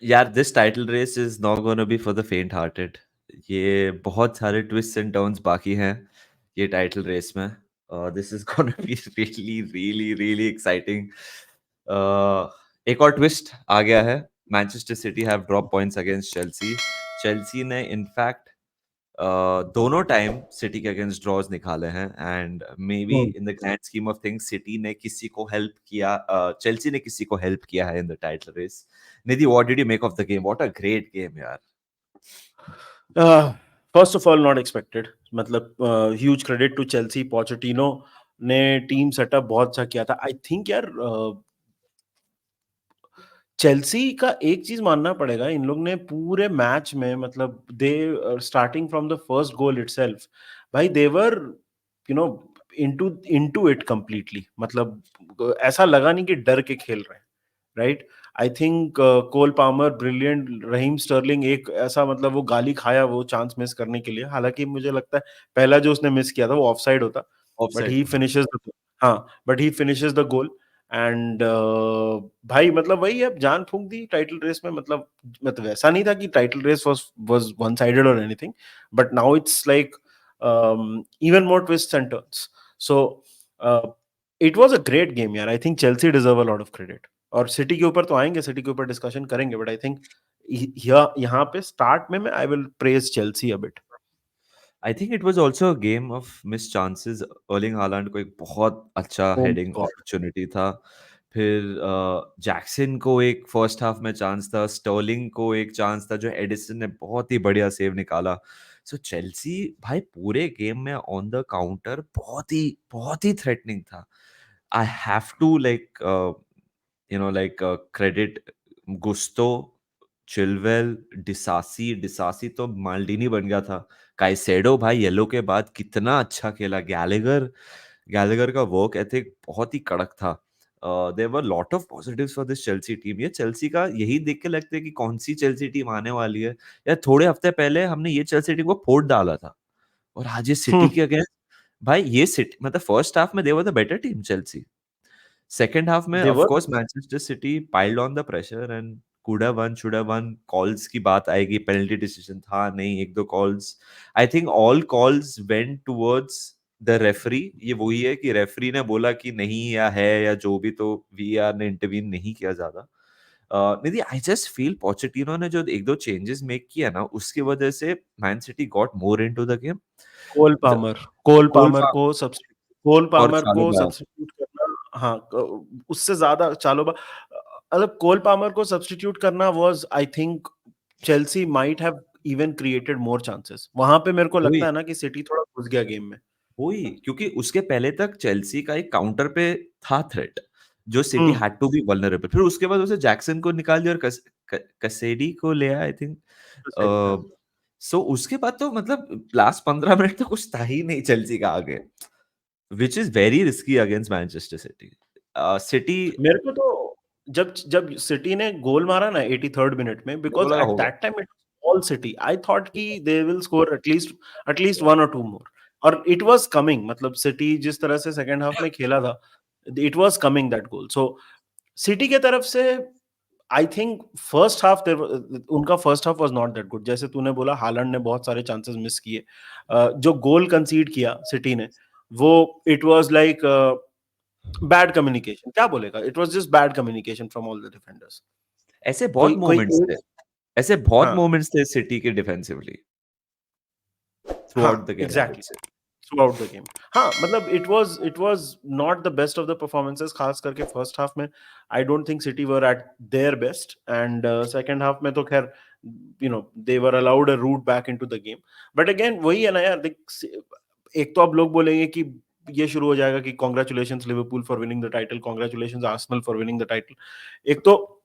यार this title race is not gonna be for the faint hearted. ये बहुत सारे ट्विस्ट एंड टर्न्स बाकी हैं ये टाइटल रेस में। This is gonna be really really really exciting. एक और ट्विस्ट आ गया है। Manchester City have drop points against Chelsea. Chelsea ने इनफैक्ट दोनों टाइम सिटी के अगेंस्ट ड्रॉज निकाले हैं, and maybe in the grand scheme of things City ने किसी को हेल्प किया, चेल्सी ने किसी को हेल्प किया है in the title race. Nidhi, what did you make of the game? What a great game यार। First of all not expected, मतलब huge credit to Chelsea. Pochettino ने टीम सेटअप बहुत अच्छा किया था। आई थिंक यार चेल्सी का एक चीज मानना पड़ेगा, इन लोग ने पूरे मैच में, मतलब they starting from the first goal itself, भाई they were you know into into it completely. मतलब ऐसा लगा नहीं कि डर के खेल रहे हैं, right. I think Cole Palmer brilliant, Raheem Sterling एक ऐसा, मतलब वो गाली खाया वो चांस मिस करने के लिए। हालांकि मुझे लगता है पहला जो उसने मिस किया था वो ऑफसाइड होता, बट ऑफसाइड ही था। फिनिशेस हाँ, but he finishes the goal. And भाई मतलब वही है, जान फूंक दी टाइटल रेस में। मतलब ऐसा नहीं था कि title race was one sided और anything, but now it's like even more twist and turns. So it was a great game यार। I think Chelsea deserve a lot of credit. और City के ऊपर तो आएंगे, सिटी के ऊपर discussion करेंगे, बट आई थिंक यहाँ पे स्टार्ट में I will praise Chelsea a bit. I think it was also a game of miss chances. Erling Haaland को एक बहुत अच्छा ओह हेडिंग गॉड। अपॉर्चुनिटी था। फिर जैक्सन को एक फर्स्ट हाफ में चांस था, स्टर्लिंग को एक चांस था जो एडिसन ने बहुत ही बढ़िया सेव निकाला। सो चेल्सी भाई पूरे गेम में ऑन द काउंटर बहुत ही थ्रेटनिंग था। I have to like like credit Gusto, Chilwell, Disasi. Disasi तो माल्डीनी बन गया था। काइसेडो भाई येलो के बाद कितना अच्छा खेला। गैलेगर, गैलेगर का वर्क एथिक बहुत ही कड़क था। There were lot of positives for this Chelsea team. ये चेल्सी का यही देख के लगता है कि कौन सी चेल्सी टीम आने वाली है। यार थोड़े हफ्ते पहले हमने ये चेल्सी टीम को फोड़ डाला था, और आज ये सिटी के अगेंस्ट भाई ये सिटी मतलब फर्स्ट हाफ में they were the better team Chelsea. Second half में of they were course Manchester City piled on the pressure and could have won, should have won। Calls की बात आएगी, पेनल्टी डिसीजन था नहीं, एक दो calls, I think all calls went towards the referee. ये वही है कि रेफरी ने बोला कि नहीं या है या जो भी, तो वीआर ने इंटरवीन नहीं किया ज्यादा। निधि, आई जस्ट फील पोचेटिनो ने जो एक दो चेंजेस मेक किया ना, उसकी वजह से Man City got more into the game. Cole Palmer Cole Cole Palmer को सब्स कोल और पामर को चालोबा। सब्स्टिट्यूट करना, हाँ, उससे ज्यादा चालोबा, मतलब कोल पामर को सब्स्टिट्यूट करना was, I think Chelsea might have even created more chances. वहां पे मेरे को लगता वही है ना कि सिटी थोड़ा घुस गया गेम में। वही क्योंकि उसके पहले तक चेल्सी का एक काउंटर पे था थ्रेट, जो City hmm. Had to be vulnerable. फिर उसके बाद उसे जैक्सन को निकाल दिया और कसेडी को ले आया आई थिंक। सही, हाँ। सो उसके बाद तो मतलब लास्ट 15 मिनट तो कुछ था ही नहीं चेल्सी का आगे, which is very risky against Manchester city. City मेरे को तो जब जब सिटी ने गोल मारा ना 83rd मिनट में, मेरे को बिकॉज लगा एट होगा। That time it all City, I thought कि they will score at least one और टू मोर। और इट वाज कमिंग, मतलब सिटी जिस तरह से सेकंड हाफ में खेला था, it was coming that goal. So City के तरफ से आई थिंक फर्स्ट हाफ, उनका first half was not that good. जैसे तूने बोला हालैंड ने बहुत सारे चांसेस मिस किए। जो गोल कंसीड किया सिटी ने, वो it was like bad communication, क्या बोलेगा, it was just bad communication from all the defenders. ऐसे कोई बहुत कोई मोमेंट्स थे, ऐसे बहुत हाँ, मोमेंट्स थे सिटी के डिफेंसिवली थ्रू हाँ, out the game, I would exactly, say. Through out the game. हाँ, मतलब it was not the best of the performances, खास करके फर्स्ट हाफ में। I don't think City were at their best, and second half में तो खैर they were allowed a route back into the game. But again वही है ना यार, देख, एक तो अब लोग बोलेंगे कि ये शुरू हो जाएगा कि congratulations Liverpool for winning the title, congratulations Arsenal for winning the title. एक तो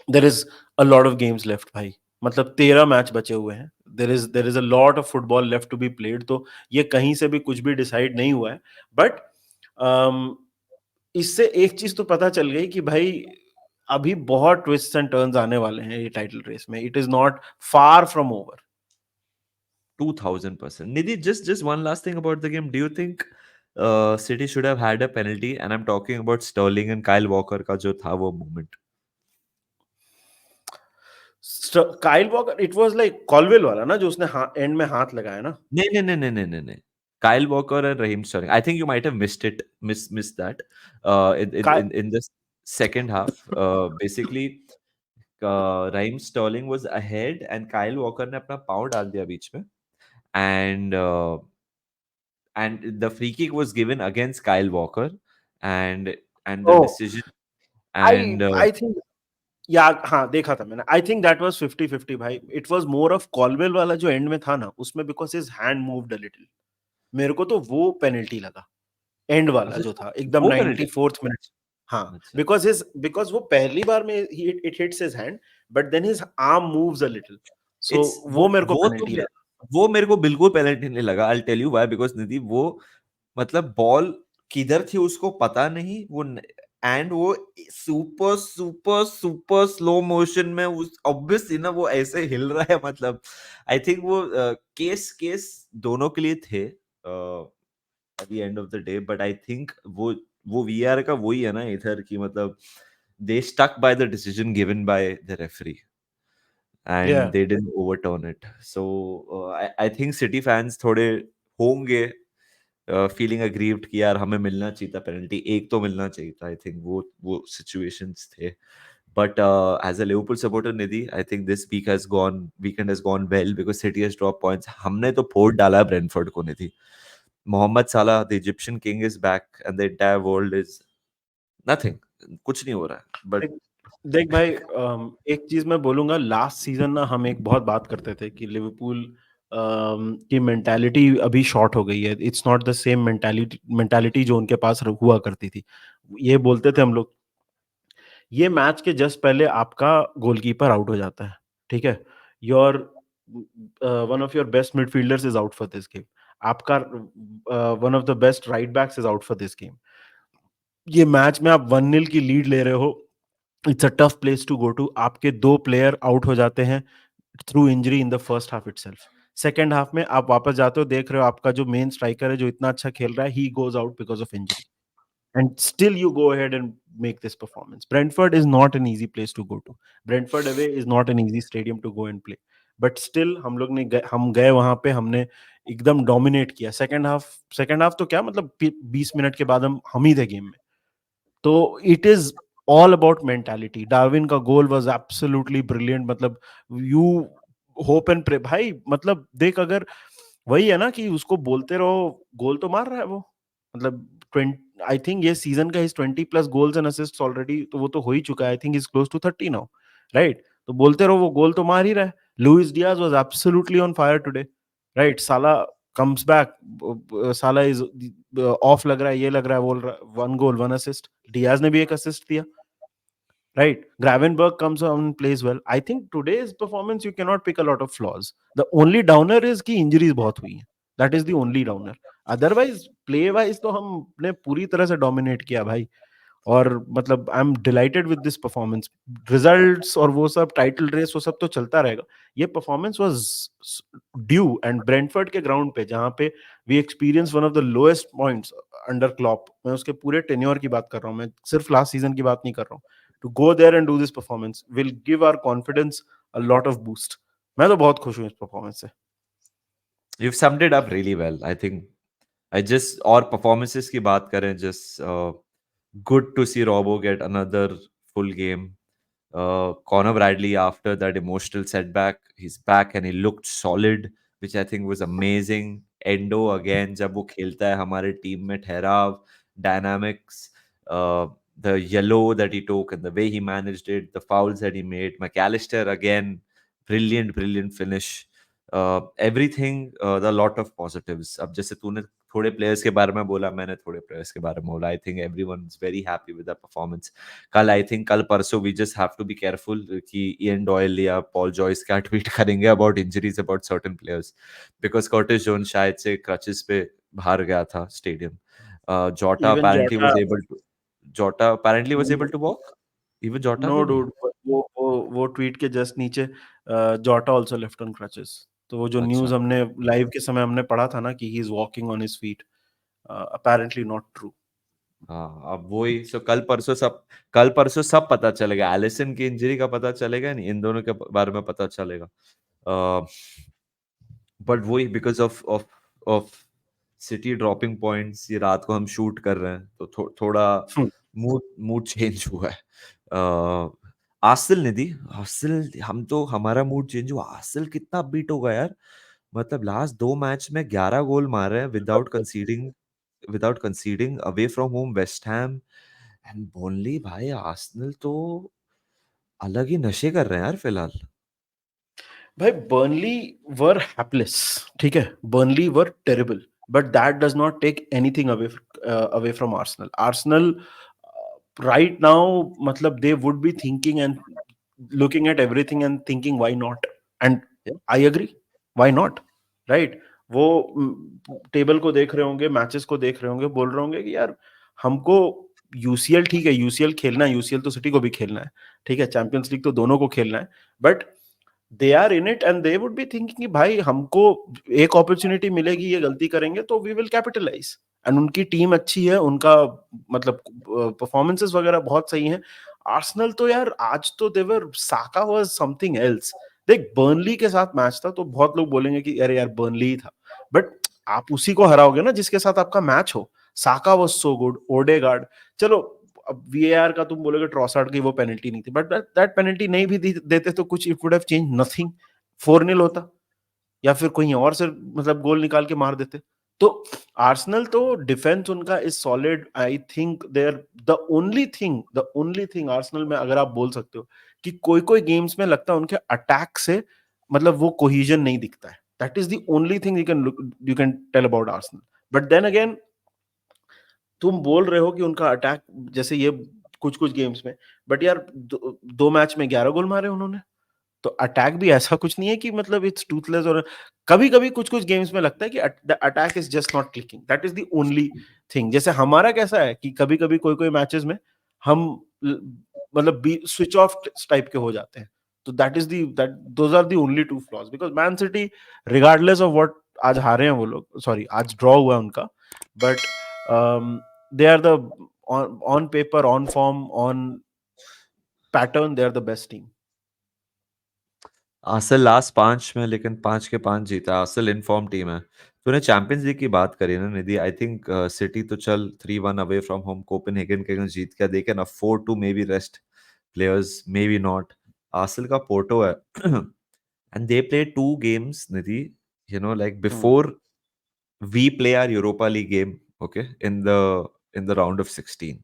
there is a lot of games left भाई, मतलब 13 मैच बचे हुए हैं। There is a lot of football left to be played. तो ये कहीं से भी कुछ भी डिसाइड नहीं हुआ है। बट इससे एक चीज तो पता चल गई कि भाई अभी बहुत ट्विस्ट एंड टर्न्स आने वाले हैं ये टाइटल रेस में। It is not far from over. 2000%। Nidhi, just one last thing about the game. Do you think City should have had a penalty? And I'm talking about Sterling and Kyle Walker का जो था वो moment. Kyle walker, it was like Colwell वाला ना, जो उसने and में हाथ लगाया ना? नहीं, नहीं, नहीं, नहीं, नहीं, नहीं, नहीं. Kyle Walker and Raheem Sterling. I think you might have missed it, missed that. In the second half, basically, Raheem Sterling was ahead and Kyle Walker ने अपना पाँव डाल दिया बीच में and the free kick was given against Kyle Walker and the oh! decision I and I think, या हाँ, देखा था मैंने। आई थिंक दैट वाज़ 50-50 भाई। It was more of Colwell वाला जो एंड में था ना, उसमें because his hand moved a little. मेरे को तो वो पेनल्टी लगा, एंड वाला अच्छा जो था, एकदम वो पेनल्टी 94th मिनट। हाँ, अच्छा बिकॉज़ वो पहली बार में it hits his hand, but then his arm moves a little. So it's वो मेरे को वो तो पेनल्टी लगा। वो मेरे को बिल्कुल पेनल्टी नहीं लगा I tell you why because Nidhi वो मतलब बॉल किधर थी उसको पता नहीं वो एंड वो super super super slow motion में उस ऑब्वियसली ना वो ऐसे हिल रहा है मतलब आई थिंक वो केस केस दोनों के लिए थे at the end of the day but I think वो वीआर का वही है ना इधर की मतलब they stuck by the decision given by the referee या and they didn't overturn it so I think City fans थोड़े होंगे फीलिंग अग्रीव्ड कि यार हमें मिलना चाहिए था पेनल्टी एक तो मिलना चाहिए था आई थिंक वो सिचुएशंस थे but as a Liverpool supporter Nidhi I think this weekend has gone well because City has drop points हमने तो फोड़ डाला है ब्रेंटफोर्ड को निधि मोहम्मद साला the Egyptian king is back and the entire world is nothing कुछ नहीं हो रहा है बट देख देख भाई, एक चीज मैं बोलूंगा, लास्ट सीजन ना हम एक बहुत बात करते थे कि लिवरपूल की मेंटालिटी अभी शॉर्ट हो गई है। It's not the same mentality mentality जो उनके पास हुआ करती थी। ये बोलते थे हम लोग। ये मैच के जस्ट पहले आपका गोलकीपर आउट हो जाता है, ठीक है? Your one of your best midfielders is out for this game. आपका one of the best right backs is out for this game. ये मैच में आप 1-0 की लीड ले रहे हो। It's a tough place to go to. आपके 2 player out हो जाते हैं through injury in the first half itself. Second half में आप वापस जाते हो, देख रहे हो आपका जो मेन स्ट्राइकर है, जो इतना अच्छा खेल रहा है, he goes out because of injury. And still you go ahead and make this performance. Brentford is not an easy place to go to. Brentford away is not an easy stadium to go and play. But still हम गए वहां पे, हमने एकदम dominate किया। Second half तो क्या मतलब 20 मिनट के बाद हम ही थे गेम में। तो it is all about mentality. Darwin का गोल वाज एब्सोल्युटली ब्रिलियंट। मतलब यू होप एंड प्रे भाई। मतलब देख, अगर वही है ना कि उसको बोलते रहो, गोल तो मार रहा है वो। मतलब 20, आई थिंक ये सीजन का is 20 plus goals and assists already, तो वो तो हो ही चुका है। I think is close to 30 now, right? तो बोलते रहो, वो गोल तो मार ही रहा है। Luis Diaz was absolutely on fire today, right? साला कम्स बैक, साला इज ऑफ लग रहा है, ये लग रहा है, बोल रहा है 1 गोल 1 असिस्ट। डियाज ने भी एक असिस्ट दिया, right? Gravenberg comes on and plays well. I think today's performance you cannot pick a lot of flaws. The only downer is कि injuries बहुत हुई हैं. That is the only downer. Otherwise play wise तो हमने पूरी तरह से dominate किया भाई। और मतलब I am delighted with this performance. Results और वो सब, टाइटल रेस, वो सब तो चलता रहेगा। ये performance was due, and Brentford के ग्राउंड पे, जहां पे we experience one of the lowest points under Klopp. मैं उसके पूरे टेन्योर की बात कर रहा हूँ, मैं सिर्फ लास्ट सीजन की बात नहीं कर रहा हूँ। To go there and do this performance will give our confidence a lot of boost. मैं तो बहुत खुश हूँ इस परफॉर्मेंस से। you've summed it up really well I think I just और performances की बात करें just good to see Robbo get another full game. Connor Bradley, after that emotional setback, he's back and he looked solid, which I think was amazing. Endo again, जब वो खेलता है हमारे team में ठहराव, dynamics, uh, the yellow that he took and the way he managed it, the fouls that he made. McAllister again, brilliant, brilliant finish. Everything, the lot of positives. अब जैसे तूने थोड़े प्लेयर्स के बारे में बोला, मैंने थोड़े प्लेयर्स के बारे में बोला. I think everyone is very happy with the performance. कल परसों we just have to be careful कि Ian Doyle या Paul Joyce क्या ट्वीट करेंगे about injuries about certain players because Curtis Jones शायद से crutches पे बाहर गया था stadium. Even Jota, Jota apparently was able to walk. Even Jota नो भी नहीं. डूड, वो ट्वीट के जस्ट नीचे जोटा आल्सो लेफ्ट ऑन क्रचेस। तो वो जो अच्छा. न्यूज़ हमने लाइव के समय हमने पढ़ा था ना कि he is walking on his feet, apparently not true. हाँ, अब वही सो कल परसों सब पता चलेगा। एलिसन की इंजरी का पता चलेगा नहीं, इन दोनों के बारे में पता चलेगा। बट वही because of city dropping points, ये रात को हम शूट कर रहे हैं तो थोड़ा हम्म, मूड मूड चेंज हुआ है। आसिल निधि, आसिल हम तो हमारा मूड चेंज हुआ। आसिल कितना बीट होगा यार, मतलब लास्ट 2 मैच में 11 गोल मारे हैं without conceding away from home West Ham and Burnley. भाई आर्सेनल तो अलग ही नशे कर रहे हैं यार फिलहाल। भाई बर्नली वर हैपलेस, ठीक है, Burnley were terrible, but that does not take anything away from Arsenal. Arsenal right now, मतलब they would be thinking and looking at everything and thinking why not, and I agree, why not, right? वो table को देख रहे होंगे, matches को देख रहे होंगे, बोल रहे होंगे कि यार हमको यूसीएल, ठीक है यूसीएल खेलना है, यूसीएल तो सिटी को भी खेलना है, ठीक है चैंपियंस लीग तो दोनों को खेलना है, but they are in it and they would be thinking कि भाई हमको एक अपॉर्चुनिटी मिलेगी, ये गलती करेंगे तो वी विल कैपिटलाइज। एंड उनकी टीम अच्छी है, उनका मतलब परफॉर्मेंसेस वगैरह बहुत सही हैं। आर्सेनल तो यार आज तो देवर साका वाज समथिंग एल्स। देख बर्नली के साथ मैच था तो बहुत लोग बोलेंगे कि अरे यार बर्नली ही था, बट आप उसी को हराओगे ना जिसके साथ आपका मैच हो। साका वाज सो गुड, ओडेगार्ड, चलो अब वीएआर का तुम बोलोगे ट्रॉसार्ड की वो पेनल्टी नहीं थी, बट दैट पेनल्टी नहीं भी देते तो कुछ it would have change nothing, 4-0 होता, या फिर कहीं और से मतलब गोल निकाल के मार देते। तो आर्सेनल तो डिफेंस उनका is solid, I think there the only thing Arsenal में अगर आप बोल सकते हो कि कोई कोई गेम्स में लगता है उनके अटैक से मतलब वो कोहिजन नहीं दिखता है, that is the only thing you can tell about Arsenal. But then again तुम बोल रहे हो कि उनका अटैक जैसे ये कुछ कुछ गेम्स में, बट यार दो मैच में 11 गोल मारे उन्होंने, तो अटैक भी ऐसा कुछ नहीं है कि मतलब इट्स टूथलेस। और कभी कभी कुछ कुछ गेम्स में लगता है कि the attack is just not clicking, that is the only thing. जैसे हमारा कैसा है कि कभी कभी कोई कोई मैचेस में हम मतलब स्विच ऑफ टाइप के हो जाते हैं, तो that those are the only two flaws, because Man City regardless of what, आज हारे हैं वो लोग, सॉरी आज ड्रॉ हुआ है उनका, but they are the on paper, on form, on pattern, they are the best team. Arsenal last 5 में लेकिन 5 के 5 जीता। आर्सेनल इनफॉर्म टीम है। तूने चैंपियंस लीग की बात करी ना निधि, आई थिंक सिटी तो चल 3-1 अवे फ्रॉम होम कोपेनहेगन के अगेंस्ट जीत के they can afford to maybe rest players, maybe not. Arsenal का पोर्टो है एंड दे प्ले 2 games निधि, you know, like hmm, before we play our Europa League game, okay, in the round of 16,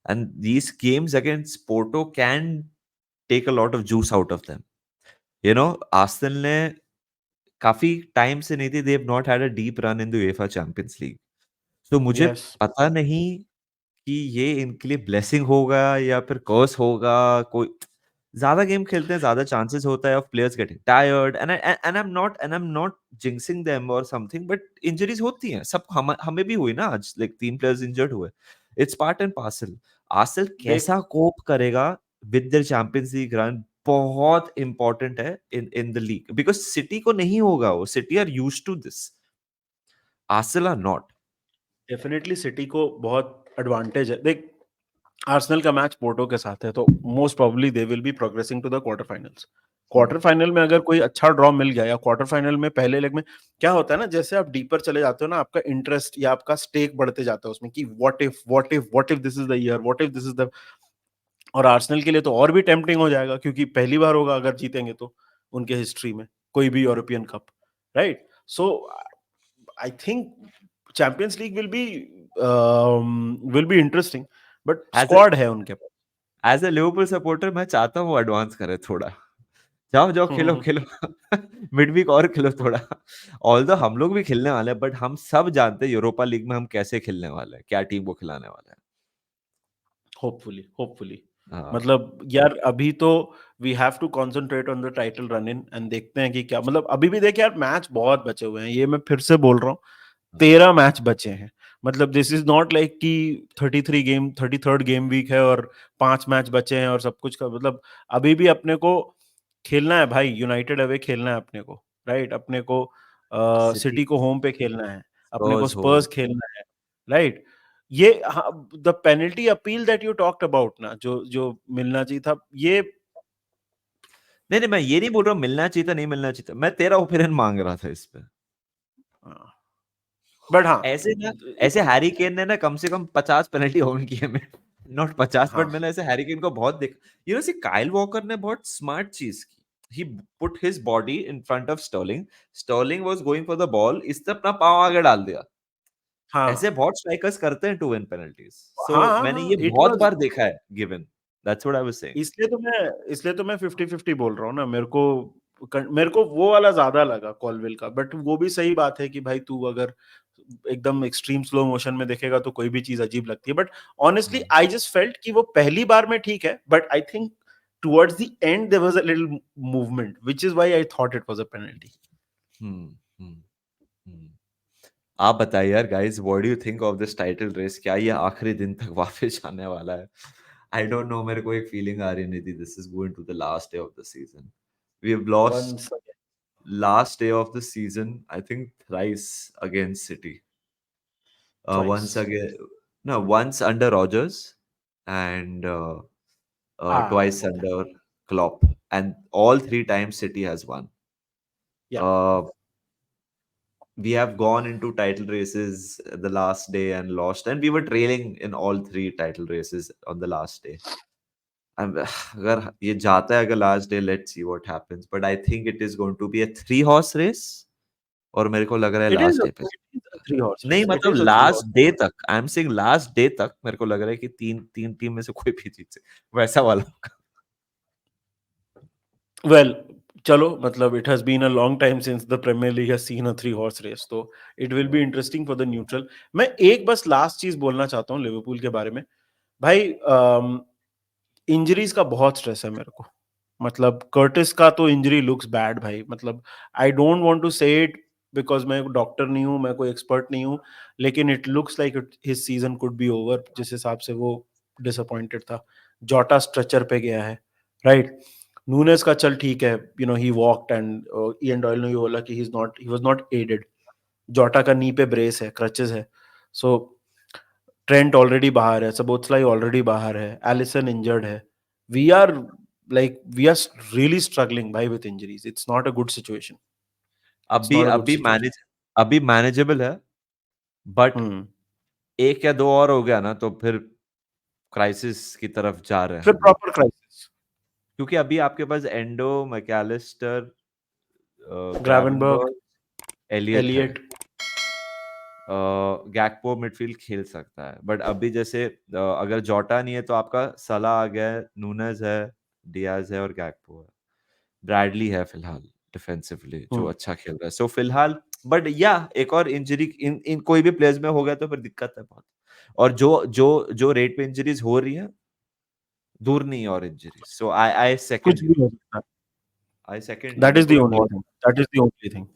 and these games against Porto can take a lot of juice out of them. You know, Arsenal ने काफी time से नहीं थी, they have not had a deep run in the UEFA champions league. तो मुझे yes, पता नहीं कि ये इनके लिए ब्लेसिंग होगा या फिर कर्स होगा। कोई ज्यादा गेम खेलते हैं, ज्यादा चांसेस होता है of players getting tired and I am not jinxing them और समथिंग, बट इंजरीज होती हैं सब, हमें भी हुई ना आज, लाइक 3 प्लेयर्स इंजर्ड हुए। It's part and parcel. Arsenal देख कैसा कोप करेगा with their Champions League run बहुत इंपॉर्टेंट है in the league, because City को नहीं होगा, वो City are used to this, Arsenal are not. Definitely City को बहुत एडवांटेज है। देख आर्सेनल का मैच पोर्टो के साथ है, तो most probably they will be progressing to the quarter finals. Quarter final में अगर कोई अच्छा ड्रॉ मिल गया, या क्वार्टर फाइनल में पहले लेग में क्या होता है ना, जैसे आप डीपर चले जाते हो ना, आपका इंटरेस्ट या आपका स्टेक बढ़ते जाता है उसमें कि what if this is the year, what if this is the. और आर्सेनल के लिए तो और भी टेम्पटिंग हो जाएगा क्योंकि पहली बार होगा अगर जीतेंगे तो उनके हिस्ट्री में कोई भी European Cup, right? So I think Champions League will be interesting, but as squad है उनके पास। एज अ लिवरपूल सपोर्टर मैं चाहता हूँ वो एडवांस करे थोड़ा। जाओ जाओ खेलो खेलो मिड वीक और खेलो थोड़ा। ऑल्दो हम लोग भी खेलने वाले हैं, बट हम सब जानते हैं यूरोपा लीग में हम कैसे खेलने वाले हैं, क्या टीम को खिलाने वाले होपफुली होपफुली हैं। मतलब यार अभी तो we have to concentrate on the title run in, and देखते हैं कि क्या, मतलब अभी भी देख यार मैच बहुत बचे हुए हैं, ये मैं फिर से बोल रहा हूँ, 13 मैच बचे हैं। मतलब दिस इज नॉट लाइक कि 33rd गेम वीक है और 5 मैच बचे हैं और सब कुछ का मतलब अभी भी अपने को खेलना है भाई, यूनाइटेड अवे खेलना है अपने को, राइट? अपने को सिटी सिटी को होम पे खेलना है, अपने को स्पर्स हो। स्पर्स खेलना है, राइट? ये the penalty appeal that you talked about ना, जो जो मिलना चाहिए था, ये नहीं नहीं, मैं ये नहीं बोल रहा हूँ मिलना चाहिए था नहीं मिलना चाहिए था, मैं तेरा ओपिनियन मांग रहा था इस पे। बट हाँ ऐसे ना, ऐसे हैरी केन ने ना कम से कम 50 पेनल्टी ओन किए मैं, नॉट 50, हाँ बट मैंने ऐसे हैरी केन को बहुत देखा। You know see Kyle Walker ने बहुत स्मार्ट चीज की, he put his body in front of Sterling, Sterling was going for the ball, इसने अपना पांव आगे डाल दिया। ऐसे हाँ बहुत स्ट्राइकर्स करते हैं टू विन पेनल्टीज, सो हाँ हाँ मैंने हाँ, ये इट बहुत वाज, बार देखा है given, that's what I was saying. इसलिए तो मैं 50-50 बोल रहा हूँ ना। मेरे को वो वाला ज्यादा लगा कॉलवेल का, बट वो भी सही बात है कि भाई तू अगर एकदम एक्सट्रीम स्लो मोशन में देखेगा तो कोई भी चीज अजीब लगती है। But honestly I just felt कि वो पहली बार में ठीक है, but I think towards the end there was a little movement, which is why I thought it was a penalty. Hmm hmm hmm. आप बताइए यार guys, what do you think of this title race? क्या ये आखिरी दिन तक वापस आने वाला है? आई डोंट नो, मेरे को एक फीलिंग आ रही है Nidhi, this is going to the last day of the season. We have lost once last day of the season, I think thrice against City. Once twice, again, no, once under Rodgers and ah twice okay, under Klopp, and all three times City has won. yeah, Uh, we have gone into title races the last day and lost, and we were trailing in all three title races on the last day. अगर ये जाता है अगर last day, let's see what happens, but I think it is going to be a three horse race, और मेरे को लग रहा है it is last a, day पे, it is a three horse नहीं race, it मतलब is a three last horse. Day तक, I am saying last day तक मेरे को लग रहा है कि तीन तीन टीम में से कोई भी जीत सकती, वैसा वाला होगा। Well, चलो मतलब it has been a long time since the Premier League has seen a three horse race, तो it will be interesting for the neutral. मैं एक बस लास्ट चीज बोलना चाहता हूँ लिवरपूल के बारे में। भाई इंजरीज का बहुत स्ट्रेस है मेरे को। मतलब कर्टिस का तो इंजरी लुक्स बैड भाई। मतलब आई डोंट वांट टू से इट बिकॉज मैं डॉक्टर नहीं हूँ, मैं कोई एक्सपर्ट नहीं हूँ, लेकिन it looks like his season could be over जिस हिसाब से वो डिसअपॉइंटेड था। जोटा स्ट्रेचर पे गया है, राइट। नूनेस का चल ठीक है, you know he walked and Ian Doyle ने भी बोला कि ही वाज नॉट एडेड। जोटा का नी पे ब्रेस है, क्रचेस है। सो ट्रेंट ऑलरेडी बाहर है, सबोत्सलाई ऑलरेडी बाहर है, एलिसन इंजर्ड है। We are we are really struggling भाई with injuries. It's not a good situation, it's अभी नॉट अ गुड अभी सिचुएशन। मैनेज अभी मैनेजेबल है, बट हम्म। एक या दो और हो गया ना तो फिर क्राइसिस की तरफ जा रहे हैं फिर हम लोग, प्रॉपर क्राइसिस। क्योंकि अभी आपके पास एंडो, मैकलिस्टर, ग्रावेनबर्ग, ग्रावेनबर्ग, एलियट है। एलियट। गैक्पो मिडफील्ड खेल सकता है, बट अभी जैसे अगर जोटा नहीं है तो आपका सला आ गया है, नूनेज है, डियाज है और गैक्पो है, ब्रैडली है फिलहाल डिफेंसिवली जो हम्म। अच्छा खेल रहा है, सो फिलहाल। बट या एक और इंजरी इन कोई भी प्लेयर्स में हो गया तो फिर दिक्कत है बहुत, और जो जो जो रेट पे इंजरीज हो रही है, दूर नहीं है और इंजरीज, सो आई कुछ सेकंड यू, भी हो सकता है। आई सेकंड यू, दैट मेरे इज को द भी ओनली बहुत, thing, that is the only thing.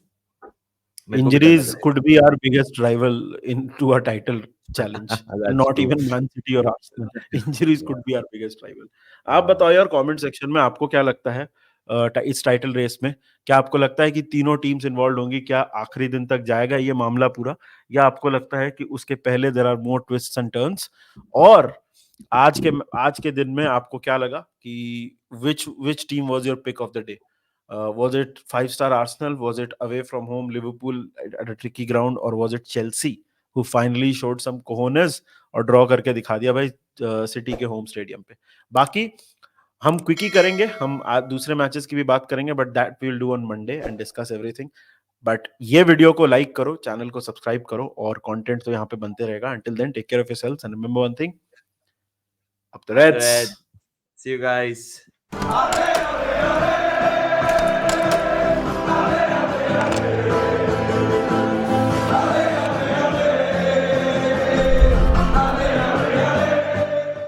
मेरे को भी डर लग Injuries रहा could be our biggest rival into a title challenge, है। That's not true. even Man City or Arsenal. Injuries could be our biggest rival. आप हाँ। बताओ यार कमेंट सेक्शन में आपको क्या लगता है इस टाइटल रेस में? क्या आपको लगता है कि तीनों टीम्स इन्वॉल्व होंगी? क्या आखिरी दिन तक जाएगा ये मामला पूरा, या आपको लगता है कि उसके पहले there are more twists and turns? और आज के दिन में आपको क्या लगा कि which team was your pick of the day? Was it five-star Arsenal? Was it away from home Liverpool at a tricky ground? Or was it Chelsea who finally showed some cojones और draw करके दिखा दिया भाई city के home stadium पे? बाकी हम quickie करेंगे, हम आज दूसरे मैचेस की भी बात करेंगे, but that we will do on Monday and discuss everything. But ये वीडियो को लाइक करो, चैनल को सब्सक्राइब करो, और कंटेंट तो यहाँ पे बनते रहेगा। Until then take care of yourselves and remember one thing, up the Up the reds. red. See you guys.